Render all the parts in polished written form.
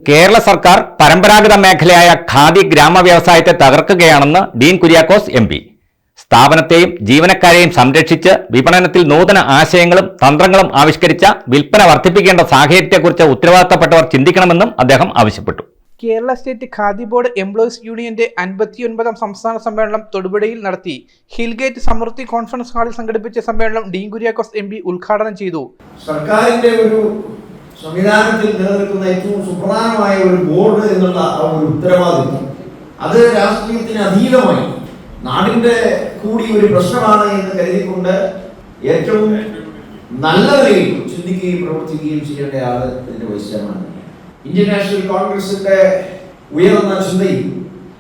കേരള സർക്കാർ പരമ്പരാഗത മേഖലയായ ഖാദി ഗ്രാമവ്യവസായത്തെ തകർക്കുകയാണെന്ന് ഡീൻ കുര്യാക്കോസ് എം പി. സ്ഥാപനത്തെയും ജീവനക്കാരെയും സംരക്ഷിച്ച് വിപണനത്തിൽ നൂതന ആശയങ്ങളും തന്ത്രങ്ങളും ആവിഷ്കരിച്ച വിൽപ്പന വർദ്ധിപ്പിക്കേണ്ട സാഹചര്യത്തെക്കുറിച്ച് ഉത്തരവാദിത്തപ്പെട്ടവർ ചിന്തിക്കണമെന്നും അദ്ദേഹം ആവശ്യപ്പെട്ടു. Kerala state khadi board employees യൂണിയന്റെ 59ാം സംസ്ഥാന സമ്മേളനം തൊടുപുഴയിൽ നടത്തി. ഹിൽഗേറ്റ് സമൃദ്ധി കോൺഫറൻസ് ഹാളിൽ സംഘടിപ്പിച്ച സമ്മേളനം ഡീൻ കുര്യാക്കോസ് എം പി ഉദ്ഘാടനം ചെയ്തു. സർക്കാരിന്റെ ഒരു സംവിധാനത്തിൽ നിലനിൽക്കുന്ന ഏറ്റവും സുപ്രധാനമായ ഒരു ബോർഡ് എന്നുള്ള ഒരു ഉത്തരവാദിത്വം അത് രാഷ്ട്രീയത്തിന് അതീതമായി നാടിന്റെ കൂടി ഒരു പ്രശ്നമാണ് എന്ന് കരുതിക്കൊണ്ട് ഏറ്റവും നല്ല നിലയിൽ ചിന്തിക്കുകയും പ്രവർത്തിക്കുകയും ചെയ്യേണ്ട ആള് ഇതിന്റെ വൈസ് ചെയർമാൻ. ഇന്ത്യൻ നാഷണൽ കോൺഗ്രസിന്റെ ഉയർന്ന ചിന്തയും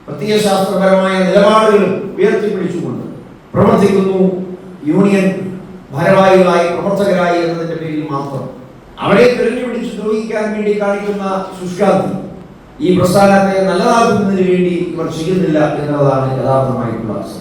പ്രത്യയശാസ്ത്രപരമായ നിലപാടുകളും ഉയർത്തിപ്പിടിച്ചുകൊണ്ട് പ്രവർത്തിക്കുന്നു. യൂണിയൻ ഭാരവാഹികളായി പ്രവർത്തകരായി എന്നതിന്റെ പേരിൽ മാത്രം അവരെ തിരഞ്ഞുപിടിച്ച് ദ്രോഹിക്കാൻ വേണ്ടി കാണിക്കുന്ന ശുഷ്കാന്തി ഈ പ്രസ്ഥാനത്തെ നല്ലതാക്കുന്നതിന് വേണ്ടി ഇവർ ചെയ്യുന്നില്ല എന്നതാണ് യഥാർത്ഥമായിട്ടുള്ള അവസ്ഥ.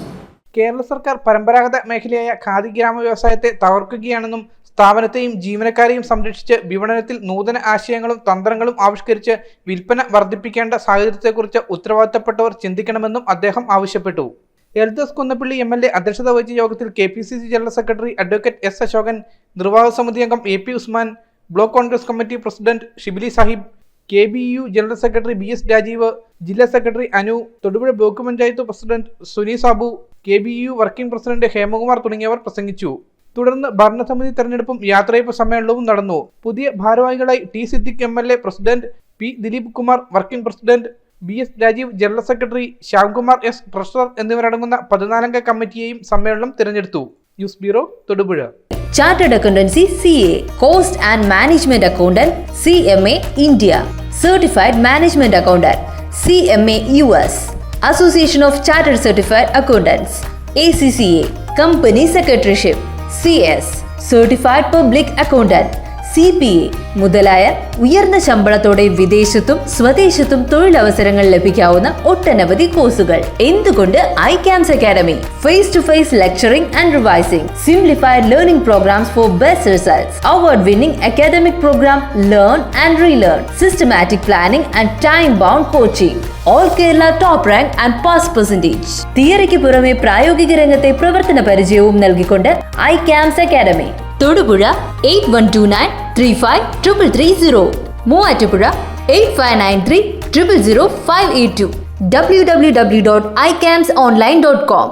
കേരള സർക്കാർ പരമ്പരാഗത മേഖലയായ ഖാദി ഗ്രാമ വ്യവസായത്തെ തകർക്കുകയാണെന്നും സ്ഥാപനത്തെയും ജീവനക്കാരെയും സംരക്ഷിച്ച് വിപണനത്തിൽ നൂതന ആശയങ്ങളും തന്ത്രങ്ങളും ആവിഷ്കരിച്ച് വിൽപ്പന വർദ്ധിപ്പിക്കേണ്ട സാഹചര്യത്തെക്കുറിച്ച് ഉത്തരവാദിത്തപ്പെട്ടവർ ചിന്തിക്കണമെന്നും അദ്ദേഹം ആവശ്യപ്പെട്ടു. എൽദോസ് കുന്നപ്പള്ളി MLA അധ്യക്ഷത വഹിച്ച യോഗത്തിൽ KPCC general secretary advocate S. Ashokan, നിർവാഹക സമിതി അംഗം AP Usman, block Congress committee president Shibili Sahib, KBU general secretary BS Rajeev, ജില്ലാ സെക്രട്ടറി Anu, Thodupuzha block panchayat president Suni Sabu, KBU working president Hemakumar തുടങ്ങിയവർ പ്രസംഗിച്ചു. തുടർന്ന് ഭരണസമിതി തെരഞ്ഞെടുപ്പും യാത്രയപ്പ് സമ്മേളനവും നടന്നു. പുതിയ ഭാരവാഹികളായി T. Siddique MLA president, P. Dileep Kumar working president, BS Rajeev general secretary, Shyamkumar S. Treasurer എന്നിവരടങ്ങുന്ന 14 അംഗ കമ്മിറ്റിയെയും സമ്മേളനം തിരഞ്ഞെടുത്തു. News bureau, Thodupuzha. Chartered Accountancy CA, Cost and Management Accountant CMA India, Certified Management Accountant CMA US, Association of Chartered Certified Accountants ACCA, Company Secretaryship CS, Certified Public Accountant CPA മുതലായ ഉയർന്ന ശമ്പളത്തോടെ വിദേശത്തും സ്വദേശത്തും തൊഴിലവസരങ്ങൾ ലഭിക്കാവുന്ന ഒട്ടനവധി കോഴ്സുകൾ. എന്തുകൊണ്ട് iCAMS Academy? Face to face lecturing and revising, simplified learning programs for best results, award winning academic program Learn and Relearn, systematic planning and time bound coaching, all Kerala top rank and pass percentage. തിയറിക്ക് പുറമെ പ്രായോഗിക രംഗത്തെ പ്രവർത്തന പരിചയവും നൽകിക്കൊണ്ട് iCAMS Academy. Thodupuzha 8129353330, Muvattupuzha 8593 00582, www.icamsonline.com.